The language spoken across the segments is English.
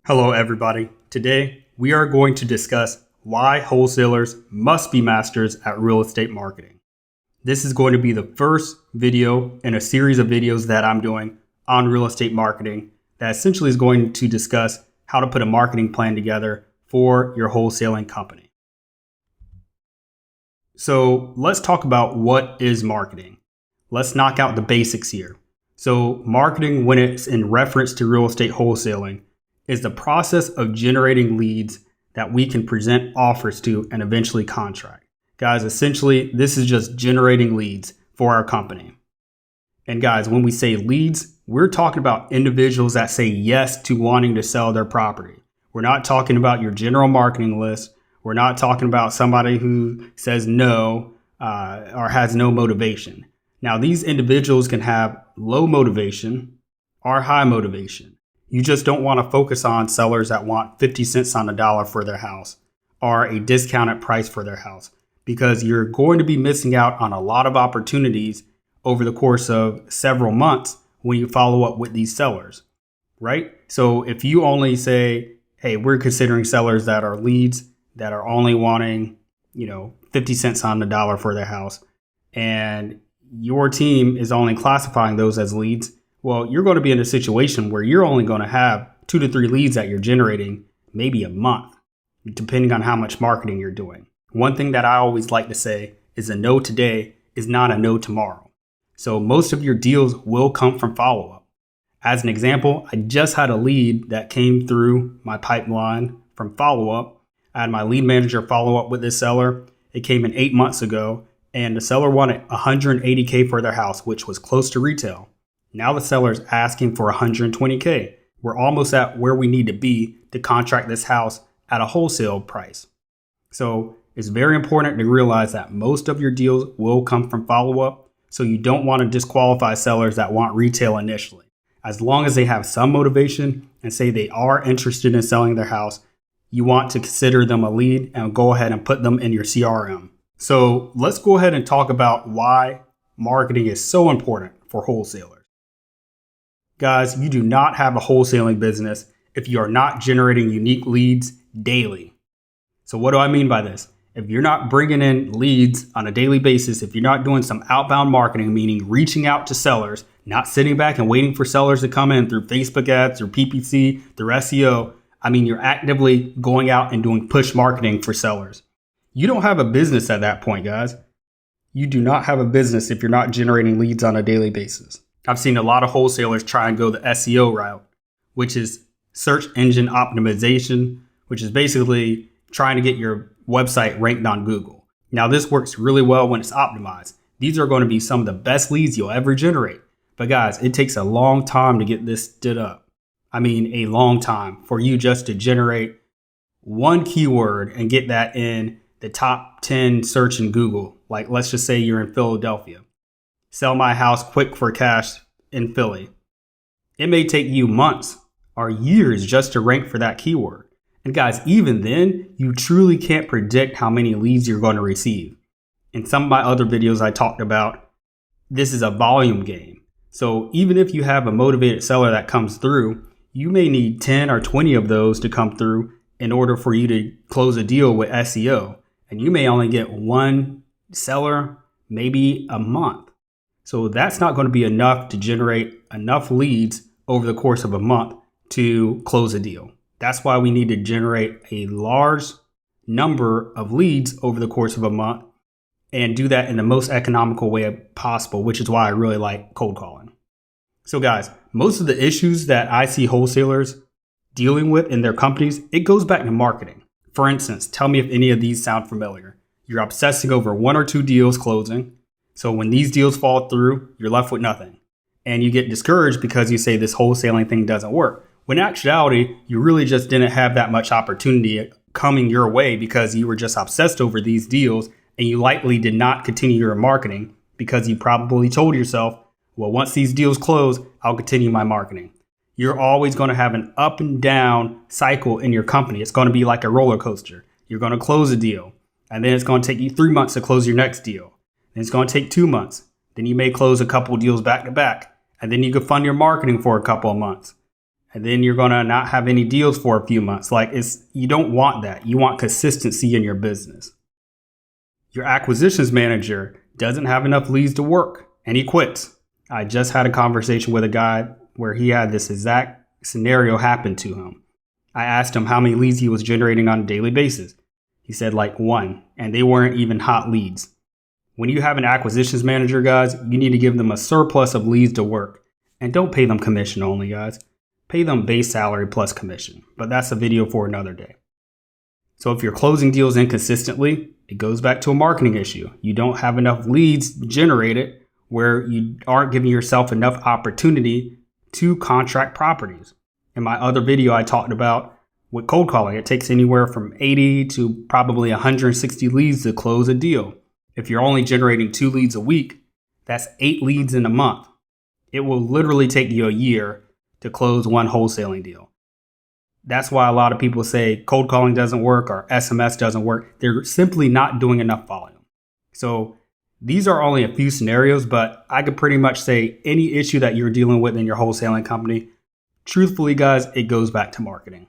Hello, everybody. Today, we are going to discuss why wholesalers must be masters at real estate marketing. This is going to be the first video in a series of videos that I'm doing on real estate marketing that essentially is going to discuss how to put a marketing plan together for your wholesaling company. So let's talk about what is marketing. Let's knock out the basics here. So marketing, when it's in reference to real estate wholesaling, is the process of generating leads that we can present offers to and eventually contract. Guys, essentially, this is just generating leads for our company. And guys, when we say leads, we're talking about individuals that say yes to wanting to sell their property. We're not talking about your general marketing list. We're not talking about somebody who says no or has no motivation. Now, these individuals can have low motivation or high motivation. You just don't want to focus on sellers that want 50 cents on the dollar for their house or a discounted price for their house, because you're going to be missing out on a lot of opportunities over the course of several months when you follow up with these sellers, right? So if you only say, hey, we're considering sellers that are leads that are only wanting, 50 cents on the dollar for their house, and your team is only classifying those as leads, well, you're going to be in a situation where you're only going to have 2 to 3 leads that you're generating maybe a month, depending on how much marketing you're doing. One thing that I always like to say is a no today is not a no tomorrow. So most of your deals will come from follow-up. As an example, I just had a lead that came through my pipeline from follow-up. I had my lead manager follow up with this seller. It came in 8 months ago, and the seller wanted $180K for their house, which was close to retail. Now the seller's asking for $120K. We're almost at where we need to be to contract this house at a wholesale price. So it's very important to realize that most of your deals will come from follow-up. So you don't want to disqualify sellers that want retail initially. As long as they have some motivation and say they are interested in selling their house, you want to consider them a lead and go ahead and put them in your CRM. So let's go ahead and talk about why marketing is so important for wholesalers. Guys, you do not have a wholesaling business if you are not generating unique leads daily. So what do I mean by this? If you're not bringing in leads on a daily basis, if you're not doing some outbound marketing, meaning reaching out to sellers, not sitting back and waiting for sellers to come in through Facebook ads, through PPC, through SEO, you're actively going out and doing push marketing for sellers. You don't have a business at that point, guys. You do not have a business if you're not generating leads on a daily basis. I've seen a lot of wholesalers try and go the SEO route, which is search engine optimization, which is basically trying to get your website ranked on Google. Now, this works really well when it's optimized. These are going to be some of the best leads you'll ever generate. But guys, it takes a long time to get this stood up. A long time for you just to generate one keyword and get that in the top 10 search in Google. Like, let's just say you're in Philadelphia. Sell my house quick for cash in Philly. It may take you months or years just to rank for that keyword. And guys, even then, you truly can't predict how many leads you're going to receive. In some of my other videos I talked about, this is a volume game. So even if you have a motivated seller that comes through, you may need 10 or 20 of those to come through in order for you to close a deal with SEO. And you may only get one seller maybe a month. So that's not going to be enough to generate enough leads over the course of a month to close a deal. That's why we need to generate a large number of leads over the course of a month and do that in the most economical way possible, which is why I really like cold calling. So guys, most of the issues that I see wholesalers dealing with in their companies, it goes back to marketing. For instance, tell me if any of these sound familiar. You're obsessing over 1 or 2 deals closing. So when these deals fall through, you're left with nothing. And you get discouraged because you say this wholesaling thing doesn't work. When in actuality, you really just didn't have that much opportunity coming your way because you were just obsessed over these deals and you likely did not continue your marketing because you probably told yourself, well, once these deals close, I'll continue my marketing. You're always going to have an up and down cycle in your company. It's going to be like a roller coaster. You're going to close a deal, and then it's going to take you 3 months to close your next deal. Then it's going to take 2 months. Then you may close a couple of deals back to back, and then you could fund your marketing for a couple of months. and then you're going to not have any deals for a few months. You don't want that. You want consistency in your business. Your acquisitions manager doesn't have enough leads to work and he quits. I just had a conversation with a guy where he had this exact scenario happen to him. I asked him how many leads he was generating on a daily basis. He said like 1, and they weren't even hot leads. When you have an acquisitions manager, guys, you need to give them a surplus of leads to work. And don't pay them commission only, guys. Pay them base salary plus commission. But that's a video for another day. So if you're closing deals inconsistently, it goes back to a marketing issue. You don't have enough leads generated where you aren't giving yourself enough opportunity to contract properties. In my other video, I talked about with cold calling, it takes anywhere from 80 to probably 160 leads to close a deal. If you're only generating 2 leads a week, that's 8 leads in a month. It will literally take you a year to close one wholesaling deal. That's why a lot of people say cold calling doesn't work or SMS doesn't work. They're simply not doing enough volume. So these are only a few scenarios, but I could pretty much say any issue that you're dealing with in your wholesaling company, truthfully, guys, it goes back to marketing.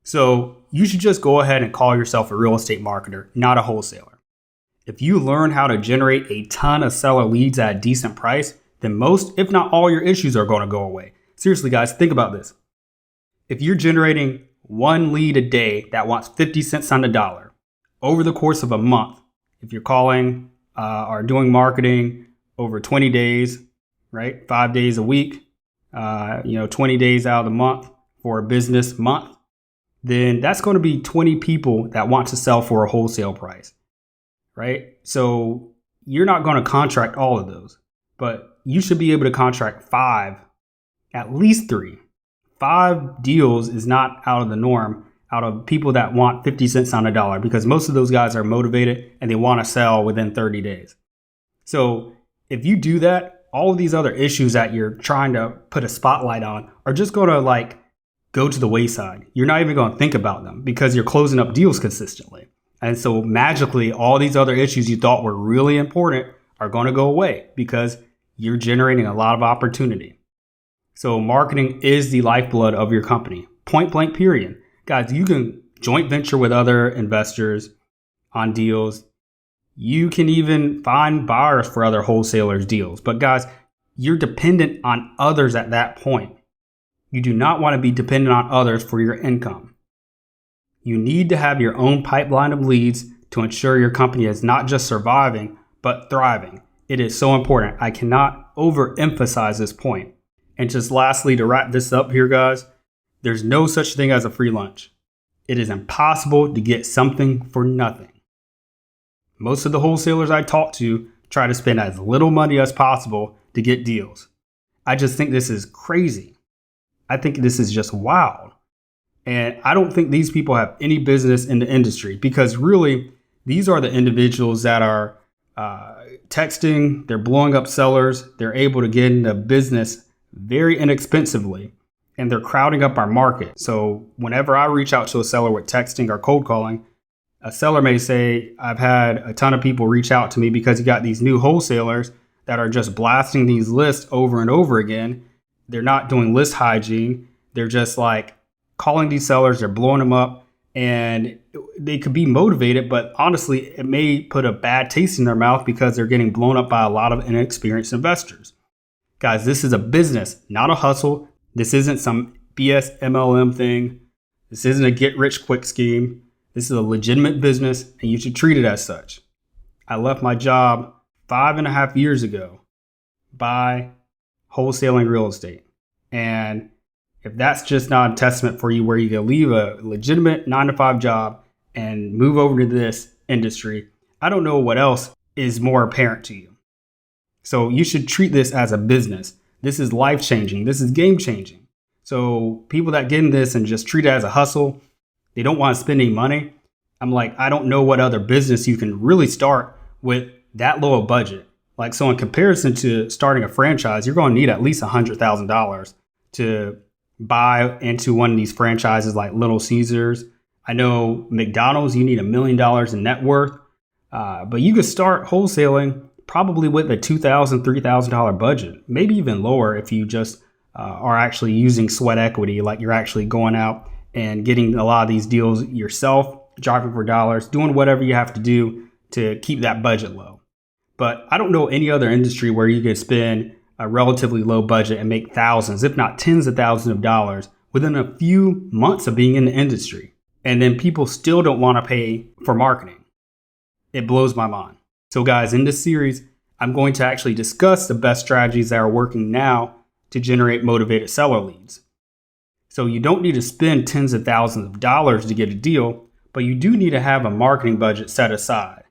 So you should just go ahead and call yourself a real estate marketer, not a wholesaler. If you learn how to generate a ton of seller leads at a decent price, then most, if not all, your issues are going to go away. Seriously, guys, think about this. If you're generating 1 lead a day that wants 50 cents on the dollar over the course of a month, if you're calling or doing marketing over 20 days, right? 5 days a week, 20 days out of the month for a business month, then that's going to be 20 people that want to sell for a wholesale price, right? So you're not going to contract all of those, but you should be able to contract 5, at least 3. 5 deals is not out of the norm out of people that want 50 cents on a dollar, because most of those guys are motivated and they want to sell within 30 days. So if you do that, all of these other issues that you're trying to put a spotlight on are just going to go to the wayside. You're not even going to think about them because you're closing up deals consistently. And so magically, all these other issues you thought were really important are going to go away because you're generating a lot of opportunity. So marketing is the lifeblood of your company. Point blank, period. Guys, you can joint venture with other investors on deals. You can even find buyers for other wholesalers' deals. But guys, you're dependent on others at that point. You do not want to be dependent on others for your income. You need to have your own pipeline of leads to ensure your company is not just surviving, but thriving. It is so important. I cannot overemphasize this point. And just lastly, to wrap this up here, guys, there's no such thing as a free lunch. It is impossible to get something for nothing. Most of the wholesalers I talk to try to spend as little money as possible to get deals. I just think this is crazy. I think this is just wild. And I don't think these people have any business in the industry because really, these are the individuals that are texting, they're blowing up sellers, they're able to get into business very inexpensively, and they're crowding up our market. So whenever I reach out to a seller with texting or cold calling, a seller may say, I've had a ton of people reach out to me because you got these new wholesalers that are just blasting these lists over and over again. They're not doing list hygiene. They're just calling these sellers, they're blowing them up, and they could be motivated, but honestly, it may put a bad taste in their mouth because they're getting blown up by a lot of inexperienced investors. Guys, this is a business, not a hustle. This isn't some BS MLM thing. This isn't a get rich quick scheme. This is a legitimate business, and you should treat it as such. I left my job 5.5 years ago by wholesaling real estate. And if that's just not a testament for you where you can leave a legitimate 9-to-5 job and move over to this industry, I don't know what else is more apparent to you. So you should treat this as a business. This is life-changing. This is game-changing. So people that get in this and just treat it as a hustle, they don't want to spend any money. I'm I don't know what other business you can really start with that low a budget. So in comparison to starting a franchise, you're going to need at least $100,000 to buy into one of these franchises like Little Caesars. I know McDonald's, you need $1 million in net worth, but you could start wholesaling probably with a $2,000, $3,000 budget, maybe even lower if you just are actually using sweat equity, like you're actually going out and getting a lot of these deals yourself, driving for dollars, doing whatever you have to do to keep that budget low. But I don't know any other industry where you could spend a relatively low budget and make thousands, if not tens of thousands of dollars within a few months of being in the industry. And then people still don't want to pay for marketing. It blows my mind. So guys, in this series, I'm going to actually discuss the best strategies that are working now to generate motivated seller leads. So you don't need to spend tens of thousands of dollars to get a deal, but you do need to have a marketing budget set aside.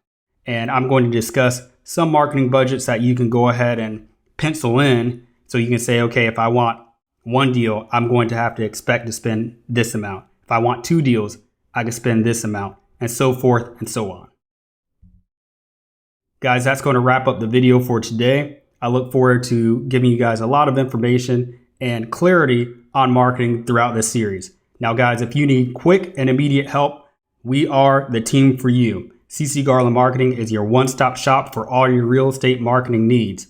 And I'm going to discuss some marketing budgets that you can go ahead and pencil in. So you can say, okay, if I want one deal, I'm going to have to expect to spend this amount. If I want 2 deals, I can spend this amount, and so forth and so on. Guys, that's going to wrap up the video for today. I look forward to giving you guys a lot of information and clarity on marketing throughout this series. Now, guys, if you need quick and immediate help, we are the team for you. CC Garland Marketing is your one-stop shop for all your real estate marketing needs.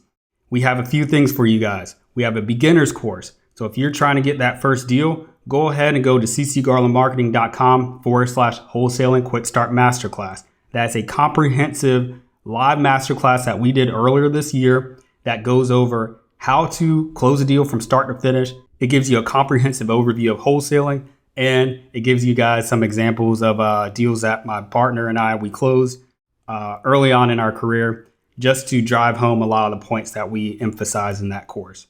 We have a few things for you guys. We have a beginner's course. So if you're trying to get that first deal, go ahead and go to ccgarlandmarketing.com/wholesaling quick start masterclass. That's a comprehensive live masterclass that we did earlier this year that goes over how to close a deal from start to finish. It gives you a comprehensive overview of wholesaling, and it gives you guys some examples of deals that my partner and we closed early on in our career, just to drive home a lot of the points that we emphasize in that course.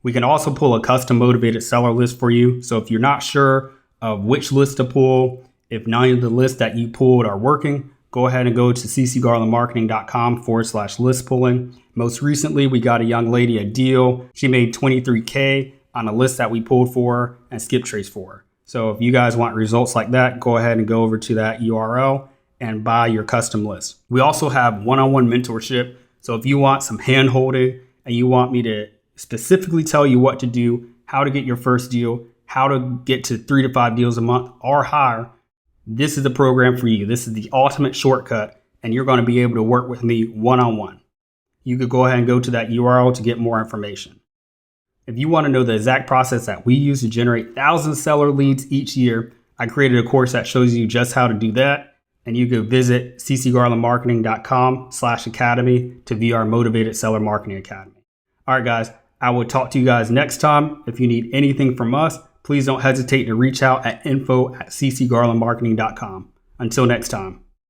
We can also pull a custom motivated seller list for you. So if you're not sure of which list to pull, if none of the lists that you pulled are working, go ahead and go to ccgarlandmarketing.com/list pulling. Most recently, we got a young lady a deal. She made $23K on a list that we pulled for her and skip trace for her. So if you guys want results like that, go ahead and go over to that URL and buy your custom list. We also have one-on-one mentorship. So if you want some hand holding and you want me to specifically tell you what to do, how to get your first deal, how to get to 3 to 5 deals a month or higher, this is the program for you. This is the ultimate shortcut, and you're going to be able to work with me one-on-one. You could go ahead and go to that URL to get more information. If you want to know the exact process that we use to generate thousands of seller leads each year, I created a course that shows you just how to do that. And you can visit ccgarlandmarketing.com/academy to view our Motivated Seller Marketing Academy. All right, guys, I will talk to you guys next time. If you need anything from us, please don't hesitate to reach out at info@ccgarlandmarketing.com. Until next time.